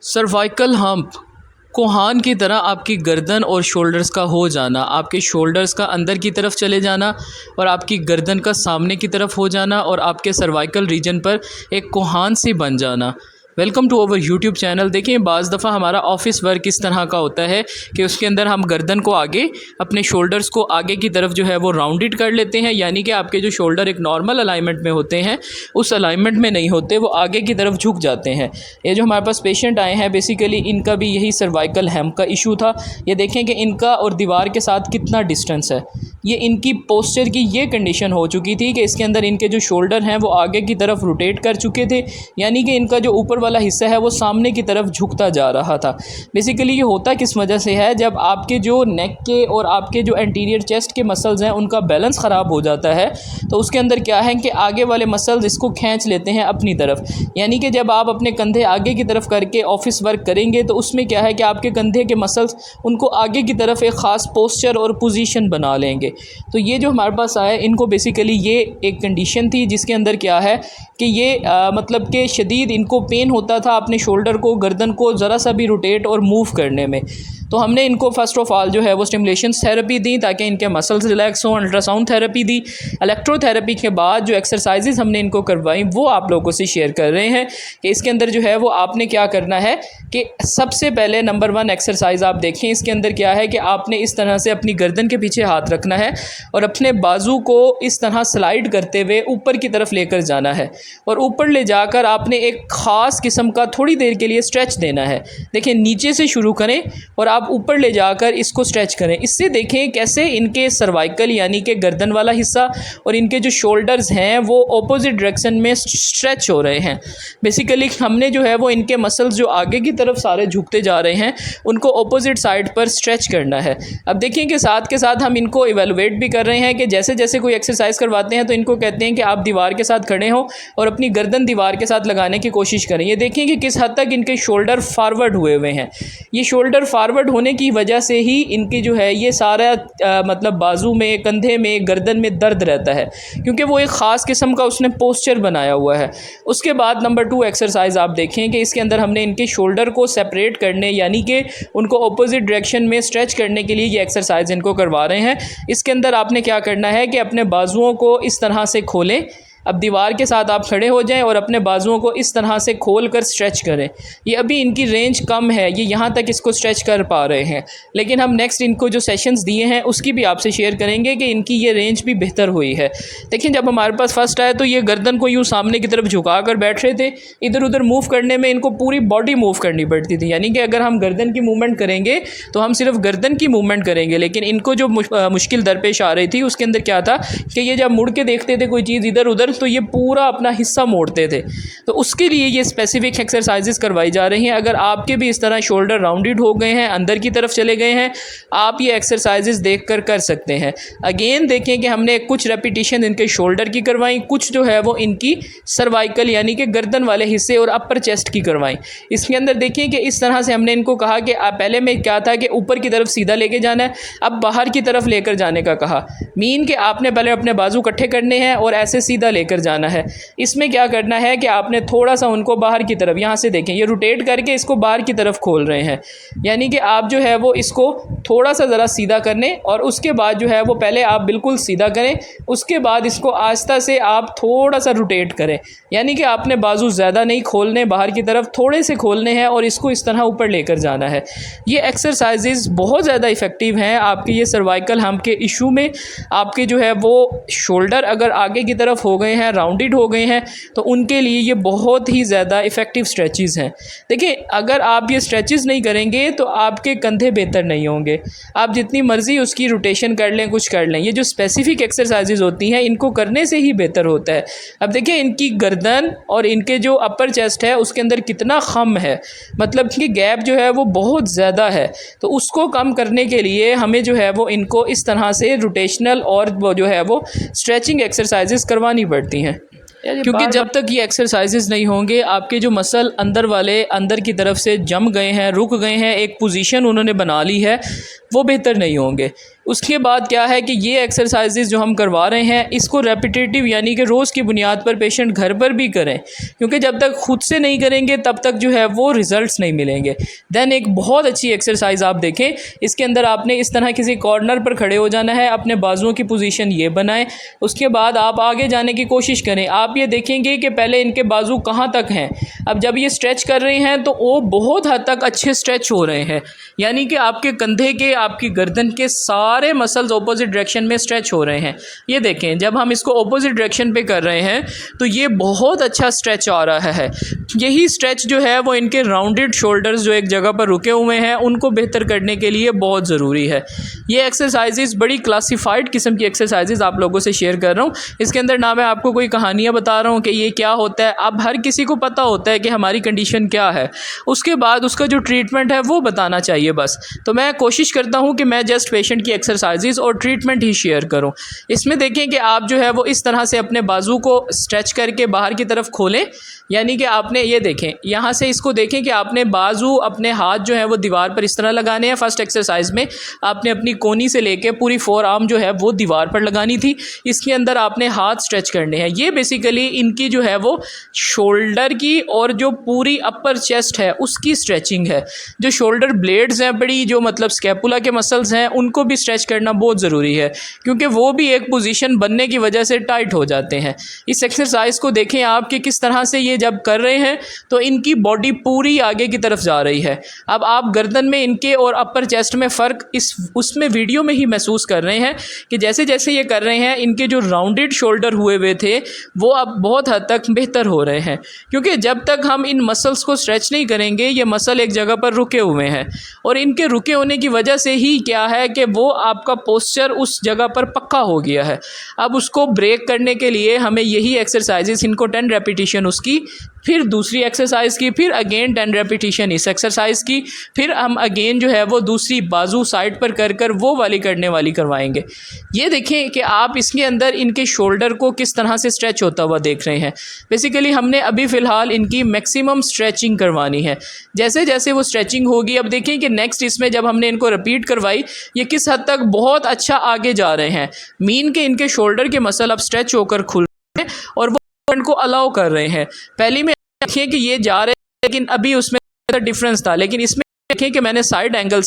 Cervical hump कोहान की तरह आपकी गर्दन और शोल्डर्स का हो जाना, आपके शोल्डर्स का अंदर की तरफ चले जाना और आपकी गर्दन का सामने की तरफ हो जाना और आपके सर्वाइकल रीजन पर एक कोहान सी बन जाना। Welcome to our YouTube channel. देखिए, बाज़ दफ़ा हमारा ऑफिस वर्क इस तरह का होता है कि उसके अंदर हम गर्दन को आगे, अपने शोल्डर्स को आगे की तरफ जो है वो राउंडेड कर लेते हैं, यानी कि आपके जो शोल्डर एक नॉर्मल अलाइनमेंट में होते हैं उस अलाइनमेंट में नहीं होते, वो आगे की तरफ झुक जाते हैं। ये जो हमारे पास पेशेंट आए हैं, बेसिकली इनका भी यही सर्वाइकल हैम्प का इशू था। ये देखें कि इनका और दीवार के साथ कितना डिस्टेंस है। ये इनकी पोस्चर की ये कंडीशन हो चुकी थी कि इसके अंदर इनके जो शोल्डर हैं वो आगे की तरफ रोटेट कर चुके थे, यानी कि इनका जो ऊपर वाला हिस्सा है वो सामने की तरफ झुकता जा रहा था। बेसिकली ये होता किस वजह से है, जब आपके जो नेक के और आपके जो एंटीरियर चेस्ट के मसल्स हैं उनका बैलेंस ख़राब हो जाता है, तो उसके अंदर क्या है कि आगे वाले मसल्स इसको खींच लेते हैं अपनी तरफ। यानी कि जब आप अपने कंधे आगे की तरफ करके ऑफिस वर्क करेंगे तो उसमें क्या है कि आपके कंधे के मसल्स उनको आगे की तरफ एक ख़ास पोस्चर और पोजीशन बना लेंगे। तो ये जो हमारे पास आया, इनको बेसिकली ये एक कंडीशन थी जिसके अंदर क्या है कि ये मतलब कि शदीद इनको पेन होता था अपने शोल्डर को, गर्दन को ज़रा सा भी रोटेट और मूव करने में। तो हमने इनको फ़र्स्ट ऑफ़ ऑल जो है वो स्टिमुलेशन थेरेपी दी ताकि इनके मसल्स रिलैक्स हों, अल्ट्रासाउंड थेरेपी दी, इलेक्ट्रोथेरेपी के बाद जो एक्सरसाइजेज़ हमने इनको करवाई वो आप लोगों से शेयर कर रहे हैं कि इसके अंदर जो है वो आपने क्या करना है कि सबसे पहले नंबर 1 एक्सरसाइज आप देखें। इसके अंदर क्या है कि आपने इस तरह से अपनी गर्दन के पीछे हाथ रखना है और अपने बाजू को इस तरह स्लाइड करते हुए ऊपर की तरफ लेकर जाना है और ऊपर ले जाकर आपने एक ख़ास किस्म का थोड़ी देर के लिए स्ट्रेच देना है। देखिए, नीचे से शुरू करें और आप ऊपर ले जाकर इसको स्ट्रेच करें। इससे देखें कैसे इनके सर्वाइकल यानी कि गर्दन वाला हिस्सा और इनके जो शोल्डर्स हैं वो ऑपोजिट डायरेक्शन में स्ट्रेच हो रहे हैं। बेसिकली हमने जो है वो इनके मसल्स जो आगे की तरफ सारे झुकते जा रहे हैं उनको ऑपोजिट साइड पर स्ट्रेच करना है। अब देखिए कि साथ के साथ हम इनको इवेलुएट भी कर रहे हैं कि जैसे जैसे कोई एक्सरसाइज करवाते हैं तो इनको कहते हैं कि आप दीवार के साथ खड़े हों और अपनी गर्दन दीवार के साथ लगाने की कोशिश करें। ये देखें कि किस हद तक इनके शोल्डर फारवर्ड हुए हुए हैं। ये शोल्डर फारवर्ड होने की वजह से ही इनकी जो है ये सारा मतलब बाजू में, कंधे में, गर्दन में दर्द रहता है, क्योंकि वो एक ख़ास किस्म का उसने पोस्चर बनाया हुआ है। उसके बाद नंबर 2 एक्सरसाइज आप देखें कि इसके अंदर हमने इनके शोल्डर को सेपरेट करने यानी कि उनको अपोजिट डायरेक्शन में स्ट्रेच करने के लिए ये एक्सरसाइज इनको करवा रहे हैं। इसके अंदर आपने क्या करना है कि अपने बाजुओं को इस तरह से खोलें। अब दीवार के साथ आप खड़े हो जाएं और अपने बाजुओं को इस तरह से खोल कर स्ट्रेच करें। ये अभी इनकी रेंज कम है, ये यहाँ तक इसको स्ट्रेच कर पा रहे हैं, लेकिन हम नेक्स्ट इनको जो सेशंस दिए हैं उसकी भी आपसे शेयर करेंगे कि इनकी ये रेंज भी बेहतर हुई है। देखिए, जब हमारे पास फर्स्ट आया तो ये गर्दन को यूँ सामने की तरफ झुका कर बैठ रहे थे। इधर उधर मूव करने में इनको पूरी बॉडी मूव करनी पड़ती थी, यानी कि अगर हम गर्दन की मूवमेंट करेंगे तो हम सिर्फ गर्दन की मूवमेंट करेंगे, लेकिन इनको जो मुश्किल दरपेश आ रही थी उसके अंदर क्या था कि ये जब मुड़ के देखते थे कोई चीज़ इधर उधर तो ये पूरा अपना हिस्सा मोड़ते थे। तो उसके लिए ये स्पेसिफिक एक्सरसाइजेस करवाई जा रही हैं। अगर आपके भी इस तरह शोल्डर राउंडेड हो गए हैं, अंदर की तरफ चले गए हैं, आप ये एक्सरसाइजेस देखकर कर सकते हैं। अगेन देखें कि हमने कुछ रेपिटेशन इनके शोल्डर की करवाई, कुछ जो है वो इनकी सर्वाइकल यानी कि गर्दन वाले हिस्से और अपर चेस्ट की करवाई। इसके अंदर देखें कि इस तरह से हमने इनको कहा कि पहले में क्या था कि ऊपर की तरफ सीधा लेके जाना है, अब बाहर की तरफ लेकर जाने का कहा। मीन कि आपने पहले अपने बाजू इकट्ठे करने हैं और ऐसे सीधा लेकर जाना है। इसमें क्या करना है कि आपने थोड़ा सा उनको बाहर की तरफ, यहाँ से देखें ये रोटेट करके इसको बाहर की तरफ खोल रहे हैं, यानी कि आप जो है वो इसको थोड़ा सा ज़रा सीधा करने और उसके बाद जो है वो पहले आप बिल्कुल सीधा करें, उसके बाद इसको आहिस्ता से आप थोड़ा सा रोटेट करें, यानी कि आपने बाजू ज़्यादा नहीं खोलने, बाहर की तरफ थोड़े से खोलने हैं और इसको इस तरह ऊपर लेकर जाना है। ये एक्सरसाइजेज़ बहुत ज़्यादा इफ़ेक्टिव हैं आपके ये सर्वाइकल हम्प के इशू में। आपके जो है वो शोल्डर अगर आगे की तरफ हो गए हैं, राउंडेड हो गए हैं, तो उनके लिए ये बहुत ही ज़्यादा इफ़ेक्टिव स्ट्रेचेस हैं। देखिए, अगर आप ये स्ट्रेचेस नहीं करेंगे तो आपके कंधे बेहतर नहीं होंगे। आप जितनी मर्ज़ी उसकी रोटेशन कर लें, कुछ कर लें, ये जो स्पेसिफिक एक्सरसाइजेज होती हैं इनको करने से ही बेहतर होता है। अब देखिए, इनकी गर्दन और इनके जो अपर चेस्ट है उसके अंदर कितना खम है, मतलब कि गैप जो है वो बहुत ज़्यादा है। तो उसको कम करने के लिए हमें जो है वो इनको इस तरह से रोटेशनल और वो जो है वो स्ट्रेचिंग एक्सरसाइजेज करवानी पड़ती हैं, क्योंकि जब तक ये एक्सरसाइजेज नहीं होंगे आपके जो मसल अंदर वाले अंदर की तरफ से जम गए हैं, रुक गए हैं, एक पोजीशन उन्होंने बना ली है, वो बेहतर नहीं होंगे। उसके बाद क्या है कि ये एक्सरसाइजेज़ जो हम करवा रहे हैं इसको रेपिटेटिव यानी कि रोज़ की बुनियाद पर पेशेंट घर पर भी करें, क्योंकि जब तक खुद से नहीं करेंगे तब तक जो है वो रिज़ल्ट्स नहीं मिलेंगे। दैन एक बहुत अच्छी एक्सरसाइज आप देखें, इसके अंदर आपने इस तरह किसी कॉर्नर पर खड़े हो जाना है, अपने बाजुओं की पोजीशन ये बनाएं। उसके बाद आप आगे जाने की कोशिश करें। आप ये देखेंगे कि पहले इनके बाजू कहाँ तक हैं। अब जब ये स्ट्रेच कर रहे हैं तो वो बहुत हद तक अच्छे स्ट्रेच हो रहे हैं, यानी कि आपके कंधे के, आपकी गर्दन के सारे मसल्स ऑपोजिट डायरेक्शन में स्ट्रेच हो रहे हैं। ये देखें, जब हम इसको ऑपोजिट डायरेक्शन पे कर रहे हैं तो ये बहुत अच्छा स्ट्रेच आ रहा है। यही स्ट्रेच जो है वो इनके राउंडेड शोल्डर्स जो एक जगह पर रुके हुए हैं उनको बेहतर करने के लिए बहुत ज़रूरी है। ये एक्सरसाइजेज़ बड़ी क्लासिफाइड किस्म की एक्सरसाइजेज़ आप लोगों से शेयर कर रहा हूँ। इसके अंदर ना मैं आपको कोई कहानियाँ बता रहा हूँ कि ये क्या होता है, अब हर किसी को पता होता है कि हमारी कंडीशन क्या है, उसके बाद उसका जो ट्रीटमेंट है वो बताना चाहिए बस। तो मैं कोशिश करता हूँ कि मैं जस्ट पेशेंट की एक्सरसाइजेज़ और ट्रीटमेंट ही शेयर करूँ। इसमें देखें कि आप जो है वो इस तरह से अपने बाजू को स्ट्रेच करके बाहर की तरफ खोलें, यानी कि आपने ये देखें, यहाँ से इसको देखें कि आपने बाजू, अपने हाथ जो है वो दीवार पर इस तरह लगाने हैं। फर्स्ट एक्सरसाइज में आपने अपनी कोनी से लेके पूरी फोर आर्म जो है वो दीवार पर लगानी थी। इसके अंदर आपने हाथ स्ट्रेच करने हैं। ये बेसिकली इनकी जो है वो शोल्डर की और जो पूरी अपर चेस्ट है उसकी स्ट्रेचिंग है। जो शोल्डर ब्लेड्स हैं बड़ी, जो मतलब स्कैपुला के मसल्स हैं, उनको भी स्ट्रेच करना बहुत ज़रूरी है, क्योंकि वो भी एक पोजीशन बनने की वजह से टाइट हो जाते हैं। इस एक्सरसाइज को देखें आप कि किस तरह से ये जब कर रहे हैं तो इनकी बॉडी पूरी आगे की तरफ जा रही है। अब आप गर्दन में इनके और अपर चेस्ट में फ़र्क उसमें वीडियो में ही महसूस कर रहे हैं कि जैसे जैसे ये कर रहे हैं इनके जो राउंडेड शोल्डर हुए हुए थे वो अब बहुत हद तक बेहतर हो रहे हैं, क्योंकि जब तक हम इन मसल्स को स्ट्रेच नहीं करेंगे ये मसल एक जगह पर रुके हुए हैं, और इनके रुके होने की वजह से ही क्या है कि वो आपका पोस्चर उस जगह पर पक्का हो गया है। अब उसको ब्रेक करने के लिए हमें यही एक्सरसाइजेस, इनको 10 रेपिटेशन उसकी, फिर दूसरी एक्सरसाइज की, फिर अगेन 10 रेपिटेशन इस एक्सरसाइज की, फिर हम अगेन जो है वो दूसरी बाजू साइड पर कर कर वो वाली करने वाली करवाएंगे। ये देखें कि आप इसके अंदर इनके शोल्डर को किस तरह से स्ट्रेच होता हुआ देख रहे हैं। बेसिकली हमने अभी फ़िलहाल इनकी मैक्सिमम स्ट्रेचिंग करवानी है। जैसे जैसे वो स्ट्रेचिंग होगी, अब देखें कि नेक्स्ट इसमें जब हमने इनको रिपीट करवाई ये किस हद तक बहुत अच्छा आगे जा रहे हैं। मीन के इनके शोल्डर के मसल अब स्ट्रेच होकर खुल रहे हैं और वो को अलाउ कर रहे हैं। पहली में देखिए कि ये जा रहे हैं लेकिन अभी उसमें डिफरेंस था, लेकिन इसमें देखें कि मैंने साइड एंगल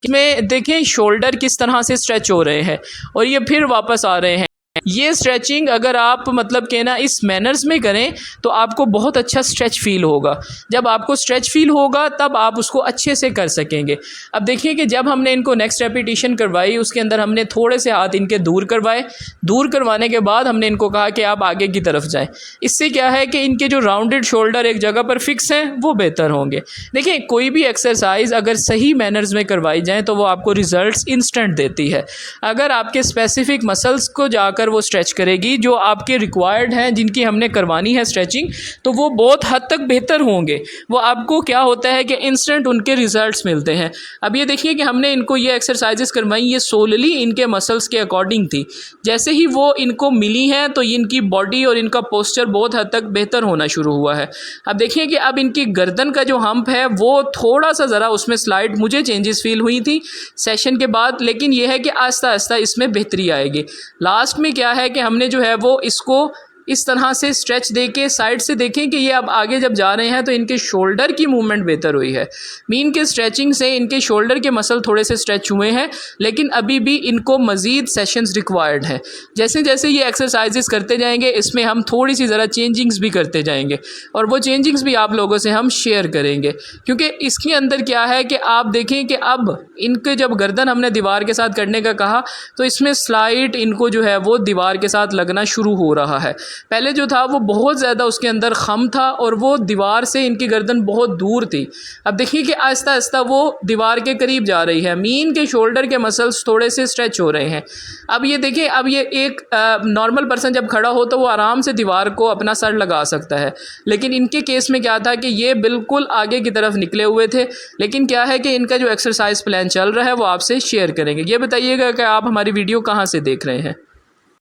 में देखें शोल्डर किस तरह से स्ट्रेच हो रहे हैं और ये फिर वापस आ रहे हैं। ये स्ट्रेचिंग अगर आप मतलब कि ना इस मैनर्स में करें तो आपको बहुत अच्छा स्ट्रेच फील होगा। जब आपको स्ट्रेच फील होगा तब आप उसको अच्छे से कर सकेंगे। अब देखिए कि जब हमने इनको नेक्स्ट रेपिटेशन करवाई उसके अंदर हमने थोड़े से हाथ इनके दूर करवाए। दूर करवाने के बाद हमने इनको कहा कि आप आगे की तरफ जाएं। इससे क्या है कि इनके जो राउंडेड शोल्डर एक जगह पर फिक्स हैं वो बेहतर होंगे। देखिए कोई भी एक्सरसाइज अगर सही मैनर्स में करवाई जाए तो वो आपको रिजल्ट्स इंस्टेंट देती है। अगर आपके स्पेसिफिक मसल्स को जाकर वो स्ट्रेच करेगी जो आपके रिक्वायर्ड हैं, जिनकी हमने करवानी है स्ट्रेचिंग, तो वो बहुत हद तक बेहतर होंगे। वो आपको क्या होता है कि इंस्टेंट उनके रिजल्ट्स मिलते हैं। अब ये देखिए कि हमने इनको ये एक्सरसाइजेस करवाई, ये सोलली इनके मसल्स के अकॉर्डिंग थी। जैसे ही वो इनको मिली हैं तो इनकी बॉडी और इनका पोस्चर बहुत हद तक बेहतर होना शुरू हुआ है। अब देखिए कि अब इनकी गर्दन का जो हम्प है वो थोड़ा सा ज़रा उसमें स्लाइड मुझे चेंजेस फील हुई थी सेशन के बाद, लेकिन यह है कि आहिस्ता आहिस्ता इसमें बेहतरी आएगी। लास्ट में क्या है कि हमने जो है वो इसको इस तरह से स्ट्रेच देके साइड से देखें कि ये अब आगे जब जा रहे हैं तो इनके शोल्डर की मूवमेंट बेहतर हुई है। मीन के स्ट्रेचिंग से इनके शोल्डर के मसल थोड़े से स्ट्रेच हुए हैं, लेकिन अभी भी इनको मज़ीद सेशंस रिक्वायर्ड हैं। जैसे जैसे ये एक्सरसाइजेस करते जाएंगे इसमें हम थोड़ी सी ज़रा चेंजिंग्स भी करते जाएंगे और वो चेंजिंग्स भी आप लोगों से हम शेयर करेंगे, क्योंकि इसके अंदर क्या है कि आप देखें कि अब इनके जब गर्दन हमने दीवार के साथ करने का कहा तो इसमें स्लाइड इनको जो है वो दीवार के साथ लगना शुरू हो रहा है। पहले जो था वो बहुत ज़्यादा उसके अंदर खम था और वो दीवार से इनकी गर्दन बहुत दूर थी। अब देखिए कि आहिस्ता आहिस्ता वो दीवार के करीब जा रही है। मीन के शोल्डर के मसल्स थोड़े से स्ट्रेच हो रहे हैं। अब ये देखिए, अब ये एक नॉर्मल पर्सन जब खड़ा हो तो वो आराम से दीवार को अपना सर लगा सकता है, लेकिन इनके केस में क्या था कि ये बिल्कुल आगे की तरफ निकले हुए थे। लेकिन क्या है कि इनका जो एक्सरसाइज प्लान चल रहा है वो आपसे शेयर करेंगे। ये बताइएगा कि आप हमारी वीडियो कहाँ से देख रहे हैं।